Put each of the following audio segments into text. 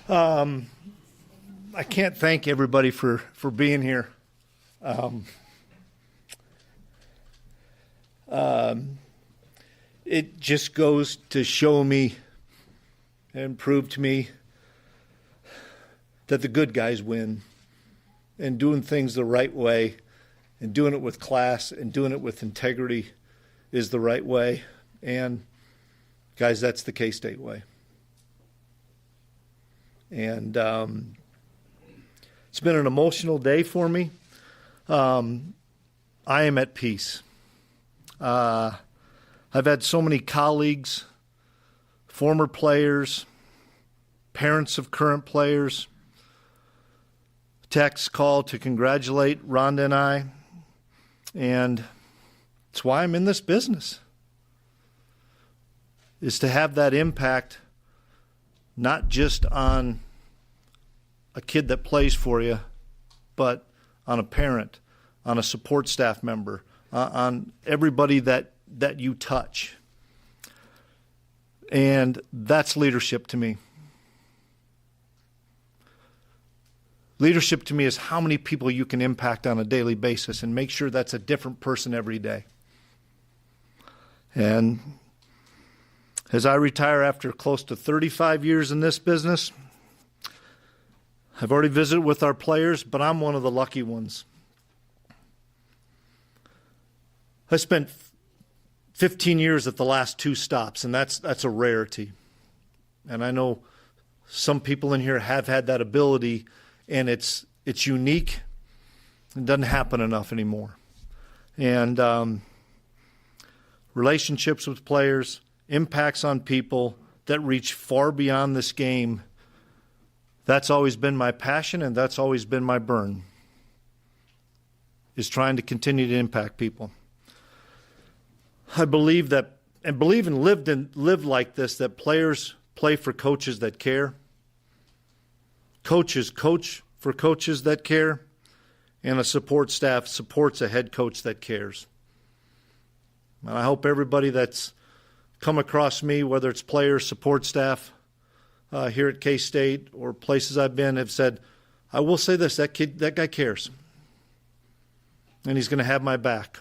I can't thank everybody for being here. It just goes to show me and prove to me that the good guys win, and doing things the right way and doing it with class and doing it with integrity is the right way. And guys, that's the K-State way. And it's been an emotional day for me. I am at peace. I've had so many colleagues, former players, parents of current players, text, call to congratulate Rhonda and I. And it's why I'm in this business, is to have that impact not just on a kid that plays for you, but on a parent, on a support staff member, on everybody that you touch. And that's leadership to me. Leadership to me is how many people you can impact on a daily basis and make sure that's a different person every day. And as I retire after close to 35 years in this business, I've already visited with our players, but I'm one of the lucky ones. I spent 15 years at the last two stops, and that's a rarity. And I know some people in here have had that ability, and it's unique. It doesn't happen enough anymore. And relationships with players, impacts on people that reach far beyond this game, that's always been my passion, and that's always been my burn, is trying to continue to impact people. I believe that, and believe and live like this, that players play for coaches that care. Coaches coach for coaches that care, and a support staff supports a head coach that cares. And I hope everybody that's come across me, whether it's players, support staff here at K-State or places I've been, have said, I will say this, that guy cares. And he's going to have my back.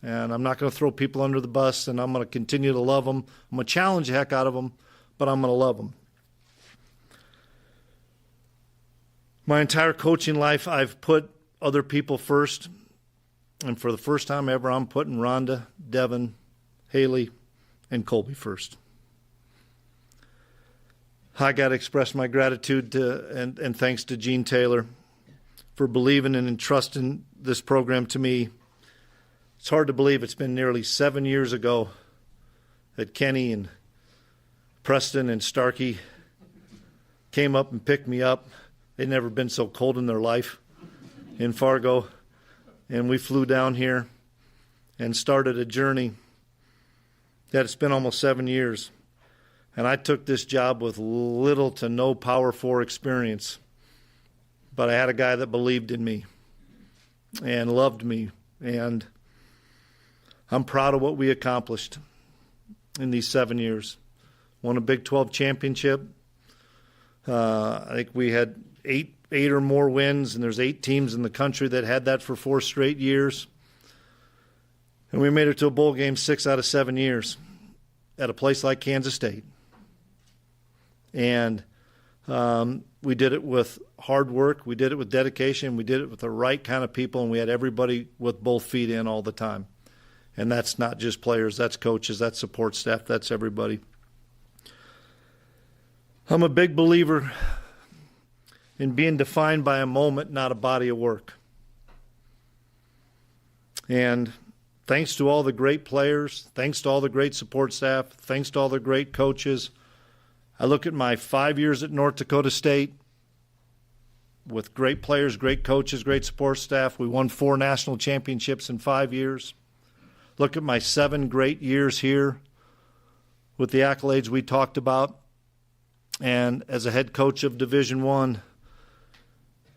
And I'm not going to throw people under the bus, and I'm going to continue to love them. I'm going to challenge the heck out of them, but I'm going to love them. My entire coaching life, I've put other people first. And for the first time ever, I'm putting Rhonda, Devin, Haley, and Colby first. I got to express my gratitude to and thanks to Gene Taylor for believing and entrusting this program to me. It's hard to believe it's been nearly 7 years ago that Kenny and Preston and Starkey came up and picked me up. They'd never been so cold in their life in Fargo. And we flew down here and started a journey that it's been almost 7 years. And I took this job with little to no Power 4 experience. But I had a guy that believed in me and loved me. And I'm proud of what we accomplished in these 7 years. Won a Big 12 championship. I think we had eight or more wins, and there's 8 teams in the country that had that for 4 straight years. And we made it to a bowl game 6 out of 7 years at a place like Kansas State. And we did it with hard work, we did it with dedication, we did it with the right kind of people, and we had everybody with both feet in all the time. And that's not just players, that's coaches, that's support staff, that's everybody. I'm a big believer in being defined by a moment, not a body of work. And thanks to all the great players, thanks to all the great support staff, thanks to all the great coaches, I look at my 5 years at North Dakota State with great players, great coaches, great support staff. We won 4 national championships in 5 years. Look at my 7 great years here with the accolades we talked about. And as a head coach of Division I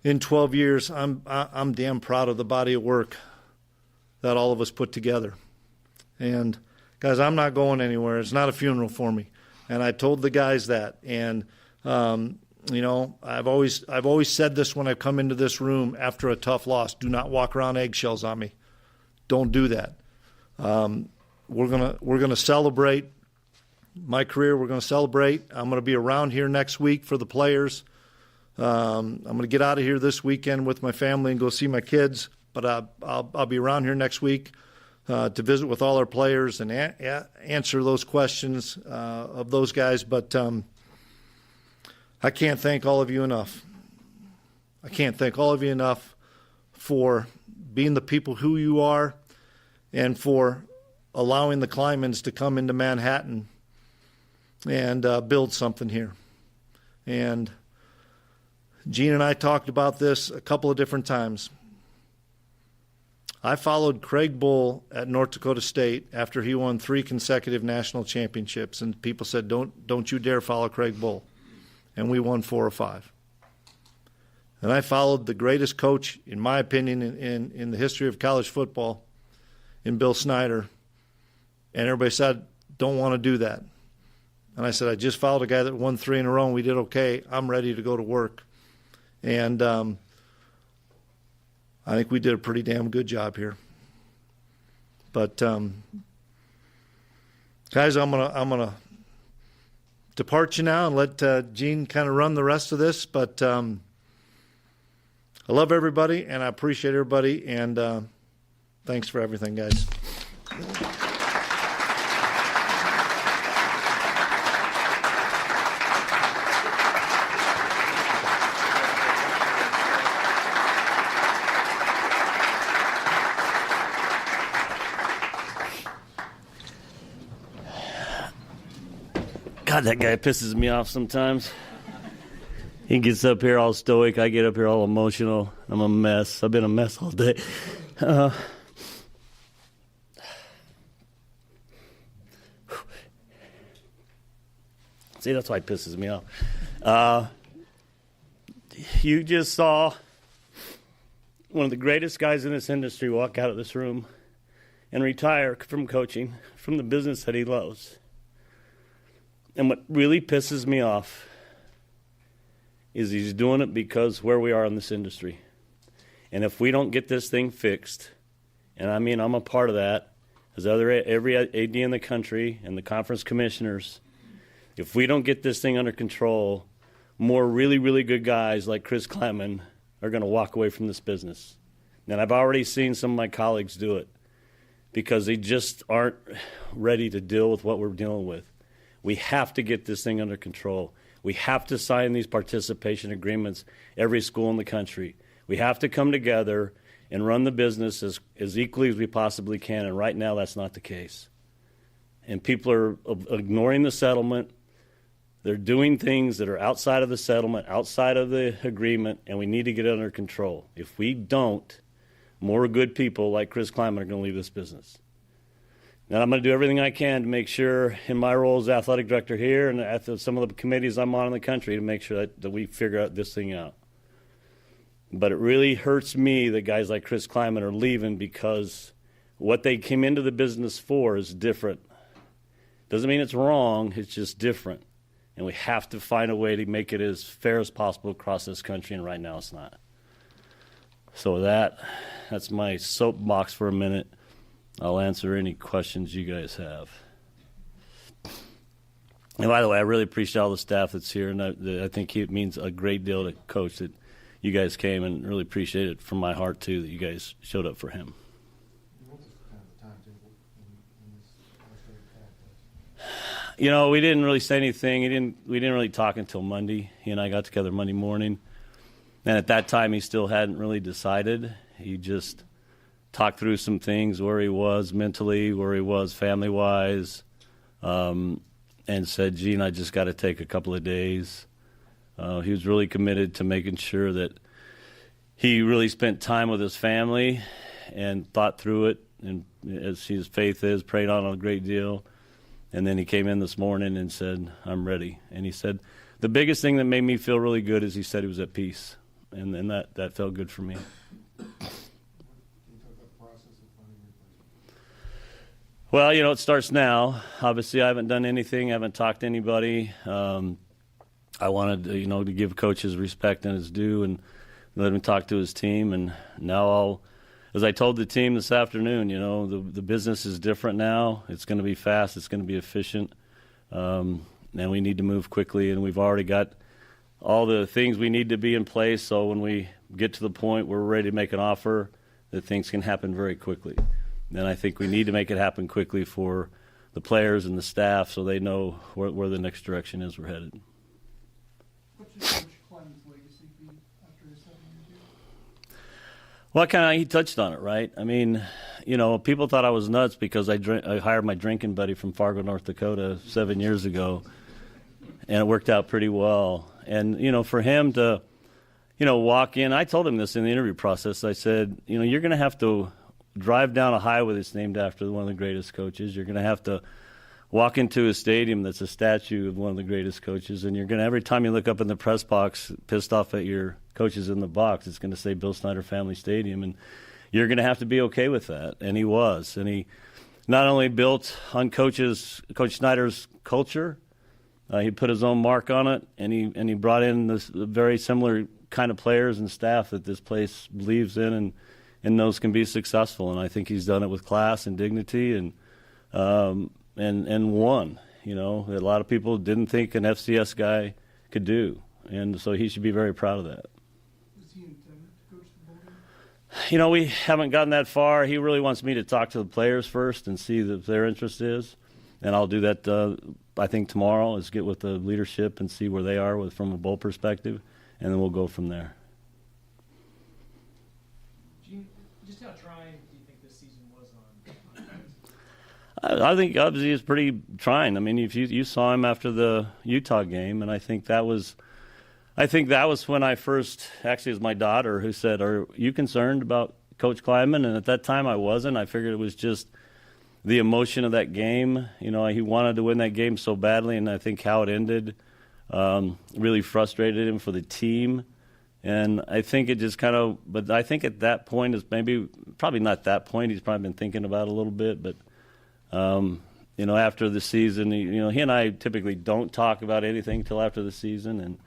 in 12 years, I'm damn proud of the body of work that all of us put together. And guys, I'm not going anywhere. It's not a funeral for me. And I told the guys that. And I've always said this when I come into this room after a tough loss. Do not walk around eggshells on me. Don't do that. We're gonna celebrate my career. We're gonna celebrate. I'm gonna be around here next week for the players. I'm gonna get out of here this weekend with my family and go see my kids. But I'll be around here next week to visit with all our players and answer those questions of those guys. But I can't thank all of you enough. I can't thank all of you enough for being the people who you are and for allowing the Kliemans to come into Manhattan and build something here. And Gene and I talked about this a couple of different times. I followed Craig Bull at North Dakota State after he won 3 consecutive national championships, and people said, don't you dare follow Craig Bull. And we won 4 or 5. And I followed the greatest coach, in my opinion, in the history of college football, in Bill Snyder. And everybody said, don't want to do that. And I said, I just followed a guy that won 3 in a row, and we did okay. I'm ready to go to work. And I think we did a pretty damn good job here. But guys, I'm gonna depart you now and let Gene kind of run the rest of this. But I love everybody, and I appreciate everybody, and thanks for everything, guys. God, that guy pisses me off sometimes. He gets up here all stoic. I get up here all emotional. I'm a mess. I've been a mess all day. See, that's why it pisses me off. You just saw one of the greatest guys in this industry walk out of this room and retire from coaching, from the business that he loves. And what really pisses me off is he's doing it because where we are in this industry. And if we don't get this thing fixed, and I mean I'm a part of that, as every AD in the country and the conference commissioners, if we don't get this thing under control, more really, really good guys like Chris Klieman are going to walk away from this business. And I've already seen some of my colleagues do it because they just aren't ready to deal with what we're dealing with. We have to get this thing under control. We have to sign these participation agreements, every school in the country. We have to come together and run the business as equally as we possibly can, and right now that's not the case. And people are ignoring the settlement. They're doing things that are outside of the settlement, outside of the agreement, and we need to get it under control. If we don't, more good people like Chris Klieman are going to leave this business. And I'm going to do everything I can to make sure, in my role as athletic director here and at some of the committees I'm on in the country, to make sure that we figure out this thing out. But it really hurts me that guys like Chris Klieman are leaving because what they came into the business for is different. Doesn't mean it's wrong, it's just different. And we have to find a way to make it as fair as possible across this country, and right now it's not. So that's my soapbox for a minute. I'll answer any questions you guys have. And by the way, I really appreciate all the staff that's here, and I think it means a great deal to Coach that you guys came, and really appreciate it from my heart, too, that you guys showed up for him. You know, we didn't really say anything. We didn't really talk until Monday. He and I got together Monday morning. And at that time, he still hadn't really decided. He just talked through some things, where he was mentally, where he was family-wise, and said, Gene, I just got to take a couple of days. He was really committed to making sure that he really spent time with his family and thought through it, and as his faith is, prayed on it a great deal. And then he came in this morning and said, I'm ready. And he said, the biggest thing that made me feel really good is he said he was at peace. And then that felt good for me. Well, you know, it starts now. Obviously, I haven't done anything. I haven't talked to anybody. I I wanted to give Coach his respect and his due and let him talk to his team. And now as I told the team this afternoon, the business is different now. It's going to be fast. It's going to be efficient. And we need to move quickly. And we've already got all the things we need to be in place. So when we get to the point where we're ready to make an offer, that things can happen very quickly. And I think we need to make it happen quickly for the players and the staff so they know where the next direction is we're headed. What should Coach Klieman's legacy be after his 7 years here? Well, he touched on it, right? I mean, people thought I was nuts because I hired my drinking buddy from Fargo, North Dakota 7 years ago, and it worked out pretty well. And, for him to, walk in, I told him this in the interview process. I said, you're going to have to drive down a highway that's named after one of the greatest coaches. You're going to have to walk into a stadium that's a statue of one of the greatest coaches, and you're going to, every time you look up in the press box, pissed off at your coaches in the box, it's going to say Bill Snyder Family Stadium, and you're going to have to be okay with that. And he was. And he not only built on Coach Snyder's culture, he put his own mark on it, and he brought in this very similar kind of players and staff that this place believes in and knows can be successful. And I think he's done it with class and dignity and won. That a lot of people didn't think an FCS guy could do, and so he should be very proud of that. Is he intended to coach the ball game? We haven't gotten that far. He really wants me to talk to the players first and see if their interest is, and I'll do that. I think tomorrow is get with the leadership and see where they are from a bowl perspective, and then we'll go from there. Gene, just how trying do you think this season was on I think obviously it's pretty trying. I mean, if you saw him after the Utah game, and I think that was when I first, actually it was my daughter who said, "Are you concerned about Coach Klieman?" And at that time I wasn't. I figured it was just the emotion of that game. He wanted to win that game so badly, and I think how it ended really frustrated him for the team. And I think it just but I think at that point is probably not that point. He's probably been thinking about it a little bit, but after the season, he and I typically don't talk about anything till after the season. And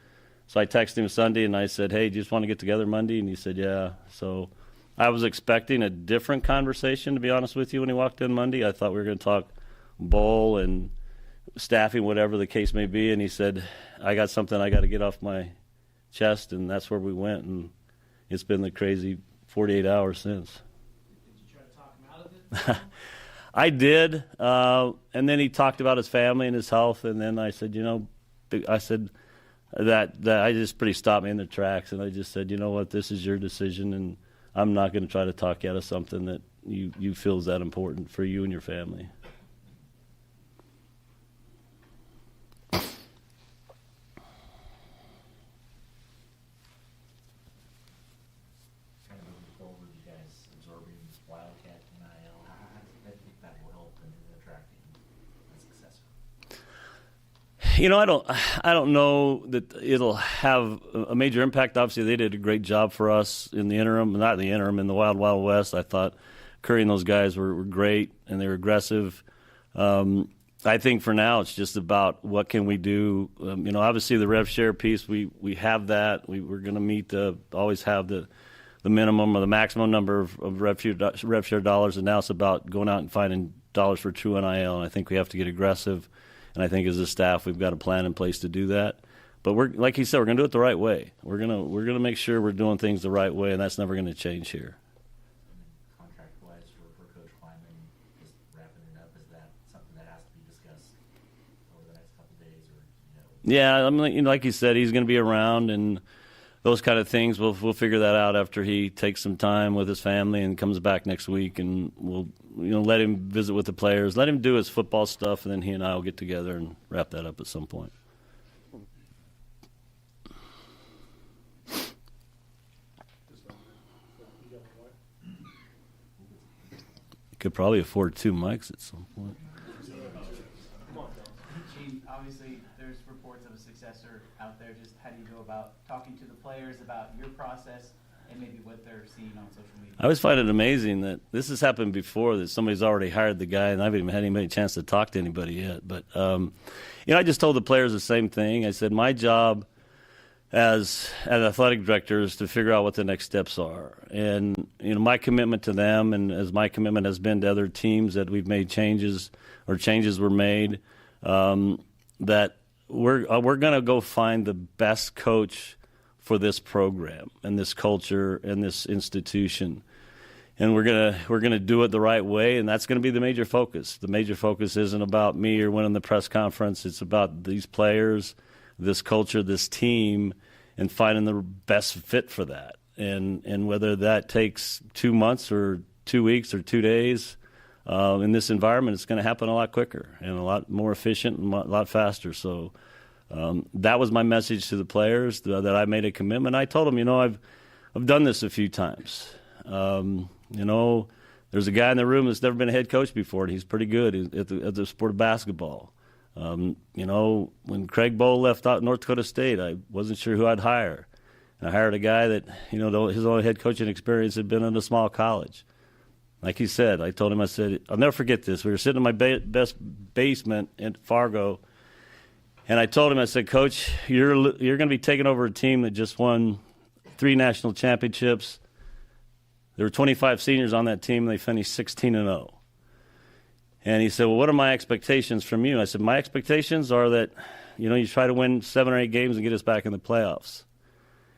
so I texted him Sunday and I said, "Hey, do you just want to get together Monday?" And he said, "Yeah." So I was expecting a different conversation, to be honest with you, when he walked in Monday. I thought we were going to talk bowl and staffing, whatever the case may be. And he said, "I got something I got to get off my chest," and that's where we went. And it's been the crazy 48 hours since. Did you try to talk him out of it? I did, and then he talked about his family and his health, and then I said, that I just pretty stopped me in the tracks, and I just said, "You know what, this is your decision, and I'm not going to try to talk you out of something that you feel is that important for you and your family." I don't know that it'll have a major impact. Obviously, they did a great job for us in the interim, not in the interim, in the Wild Wild West. I thought Curry and those guys were great, and they were aggressive. I think for now it's just about what can we do. Obviously the rev share piece, we have that. We're going to always have the minimum or the maximum number of rev share dollars, and now it's about going out and finding dollars for true NIL, and I think we have to get aggressive. And I think as a staff, we've got a plan in place to do that. But like he said, we're going to do it the right way. We're gonna make sure we're doing things the right way, and that's never going to change here. Contract-wise for Coach Klieman, just wrapping it up, is that something that has to be discussed over the next couple of days, or Yeah, I mean, like you said, he's going to be around, and those kind of things. We'll figure that out after he takes some time with his family and comes back next week, and we'll let him visit with the players, let him do his football stuff, and then he and I will get together and wrap that up at some point. You could probably afford 2 mics at some point. Gene, obviously there's reports of a successor out there. Just how do you go about talking to the players about your process and maybe what they're seeing on social media? I always find it amazing that this has happened before, that somebody's already hired the guy, and I haven't even had any chance to talk to anybody yet. But, I just told the players the same thing. I said, my job as an athletic director is to figure out what the next steps are. And, my commitment to them, and as my commitment has been to other teams that we've made changes or changes were made, that we're going to go find the best coach for this program and this culture and this institution. And we're gonna do it the right way, and that's going to be the major focus. The major focus isn't about me or winning the press conference. It's about these players, this culture, this team, and finding the best fit for that. And whether that takes 2 months or 2 weeks or 2 days, in this environment, it's going to happen a lot quicker and a lot more efficient and a lot faster. So that was my message to the players, that I made a commitment. I told them, I've done this a few times. There's a guy in the room that's never been a head coach before, and he's pretty good at the sport of basketball. When Craig Bowl left out North Dakota State, I wasn't sure who I'd hire. And I hired a guy that, his only head coaching experience had been in a small college. Like he said, I told him, I said, I'll never forget this. We were sitting in my best basement in Fargo, and I told him, I said, Coach, you're going to be taking over a team that just won 3 national championships. There were 25 seniors on that team, and they finished 16-0. And he said, well, what are my expectations from you? I said, my expectations are that, you try to win 7 or 8 games and get us back in the playoffs.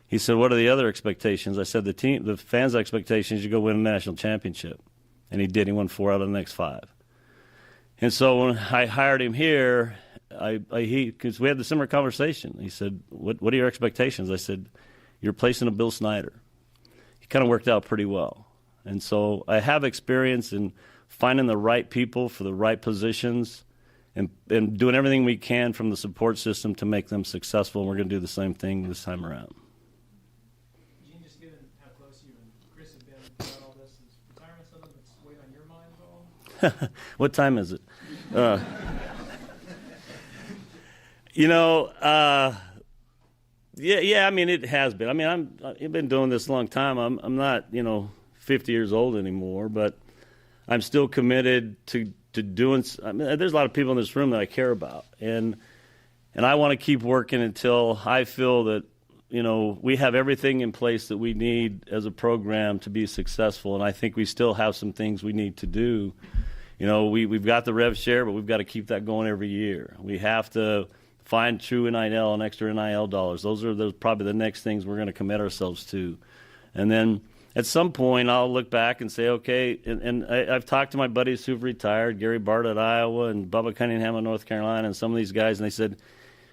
He said, what are the other expectations? I said, the fans' expectations, you go win a national championship. And he did. He won 4 out of the next 5. And so when I hired him here, because we had the similar conversation. He said, what are your expectations? I said, you're replacing a Bill Snyder. He kind of worked out pretty well. And so I have experience in finding the right people for the right positions and doing everything we can from the support system to make them successful. And we're going to do the same thing this time around. Gene, just given how close you and Chris have been throughout all this, is retirement something that's weighed on your mind at all? What time is it? Yeah. I mean, it has been. I mean, I've been doing this a long time. I'm not, 50 years old anymore, but I'm still committed to doing. I mean, there's a lot of people in this room that I care about, and I want to keep working until I feel that we have everything in place that we need as a program to be successful. And I think we still have some things we need to do. We've got the rev share, but we've got to keep that going every year. We have to find true NIL and extra NIL dollars. Those are probably the next things we're going to commit ourselves to. And then at some point, I'll look back and say, okay, and I've talked to my buddies who've retired, Gary Bart at Iowa and Bubba Cunningham at North Carolina, and some of these guys, and they said,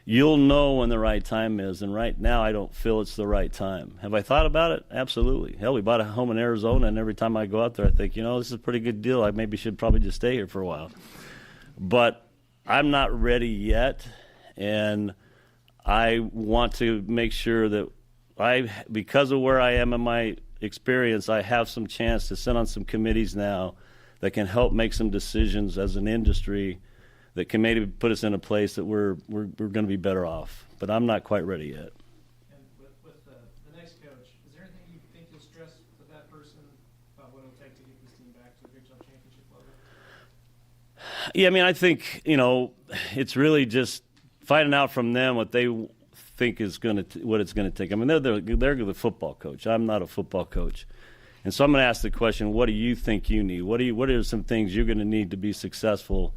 you'll know when the right time is, and right now I don't feel it's the right time. Have I thought about it? Absolutely. Hell, we bought a home in Arizona, and every time I go out there, I think, this is a pretty good deal. I maybe should probably just stay here for a while. But I'm not ready yet, and I want to make sure that because of where I am in my experience, I have some chance to sit on some committees now that can help make some decisions as an industry that can maybe put us in a place that we're going to be better off. But I'm not quite ready yet. And with the next coach, is there anything you think you'll stress with that person about what it'll take to get this team back to a Big 12 championship level? Yeah, I mean, I think, it's really just finding out from them what they think is what it's going to take. I mean, they're the football coach. I'm not a football coach. And so I'm going to ask the question, what do you think you need? What are some things you're going to need to be successful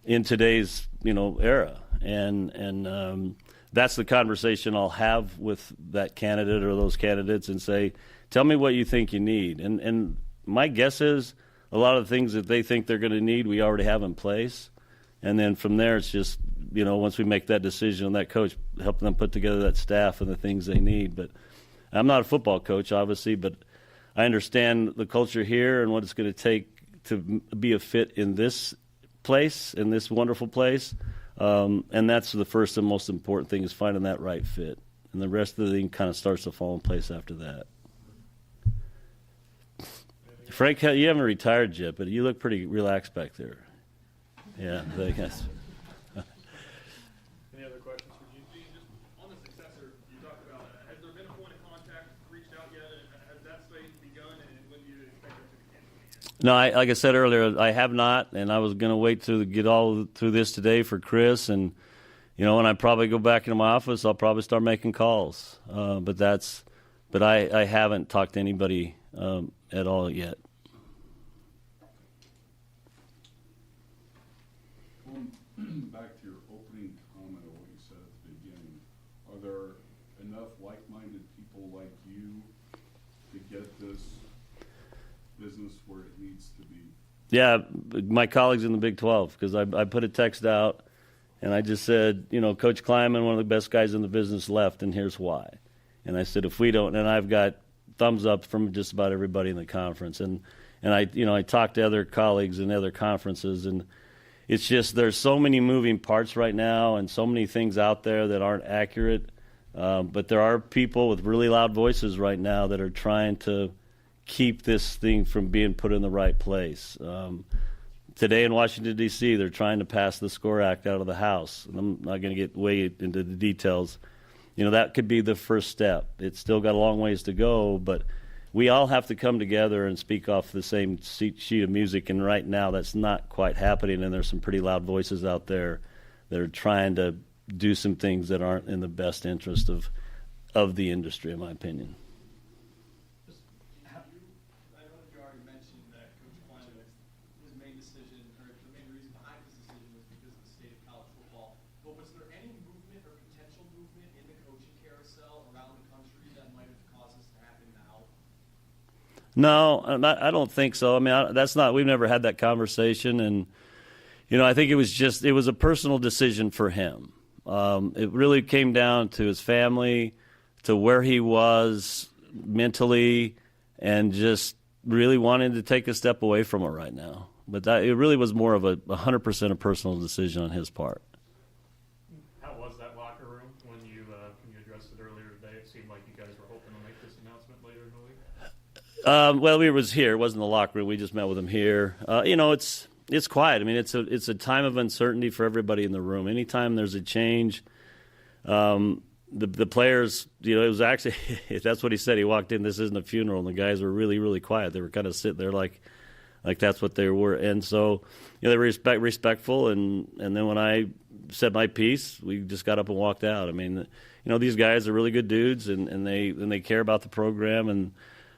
in today's era? And that's the conversation I'll have with that candidate or those candidates and say, tell me what you think you need. And my guess is a lot of the things that they think they're going to need we already have in place. And then from there it's just, once we make that decision on that coach, help them put together that staff and the things they need. But I'm not a football coach, obviously, but I understand the culture here and what it's going to take to be a fit in this place, in this wonderful place. And that's the first and most important thing, is finding that right fit. And the rest of the thing kind of starts to fall in place after that. Frank, you haven't retired yet, but you look pretty relaxed back there. Yeah, I guess. Any other questions for Gene? Just on the successor, you talked about, has there been a point of contact reached out yet? No, like I said earlier, I have not, and I was going to wait to get all through this today for Chris, and when I probably go back into my office, I'll probably start making calls. But I haven't talked to anybody at all yet. Back to your opening comment of what you said at the beginning, are there enough like-minded people like you to get this business where it needs to be? Yeah, my colleagues in the Big 12, because I put a text out, and I just said, Coach Klieman, one of the best guys in the business, left, and here's why. And I said, if we don't, and I've got thumbs up from just about everybody in the conference. And I talked to other colleagues in other conferences, and it's just there's so many moving parts right now and so many things out there that aren't accurate. But there are people with really loud voices right now that are trying to keep this thing from being put in the right place. Today in Washington, D.C., they're trying to pass the SCORE Act out of the House. And I'm not going to get way into the details. That could be the first step. It's still got a long ways to go, but we all have to come together and speak off the same sheet of music, and right now that's not quite happening, and there's some pretty loud voices out there that are trying to do some things that aren't in the best interest of the industry, in my opinion. I know that you already mentioned that Coach Klieman, his main decision, or the main reason behind his decision was because of the state of college football. But was there any movement or potential movement in the coaching carousel around the country that might have caused this to happen now? No, I don't think so. I mean, we've never had that conversation. And, I think it was a personal decision for him. It really came down to his family, to where he was mentally, and just really wanting to take a step away from it right now. But it really was more of 100% a personal decision on his part. How was that locker room when you addressed it earlier today? It seemed like you guys were hoping to make this announcement later in the week. Well, we was here. It wasn't the locker room. We just met with him here. It's quiet. I mean, it's a time of uncertainty for everybody in the room. Anytime there's a change, the players, it was actually that's what he said. He walked in. This isn't a funeral, and the guys were really, really quiet. They were kind of sitting there like that's what they were. And so, they were respectful. And then when I said my piece, we just got up and walked out. I mean, these guys are really good dudes, and they care about the program. And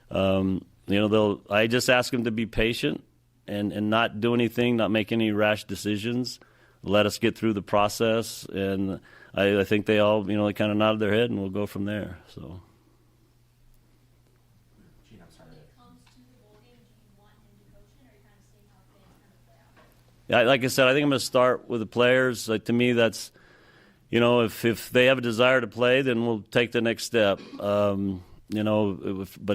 I just ask them to be patient and not do anything, not make any rash decisions. Let us get through the process, and I think they all, they kind of nodded their head, and we'll go from there. So. Gene, I'm sorry. When it comes to the bowl game, do you want him to coach it, or are you kind of seeing how things kind of play out? Yeah, like I said, I think I'm going to start with the players. Like, to me, that's, if they have a desire to play, then we'll take the next step. But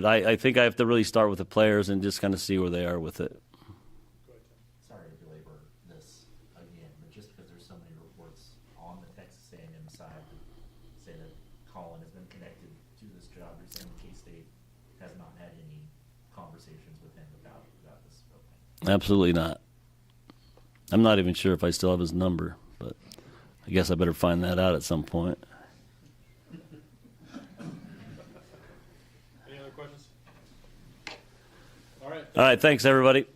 I think I have to really start with the players and just kind of see where they are with it. Sorry to belabor this again, but just because there's so many reports on the Texas A&M side that say that Colin has been connected to this job recently, K-State has not had any conversations with him about this opening. Absolutely not. I'm not even sure if I still have his number, but I guess I better find that out at some point. Any other questions? All right, thanks, everybody.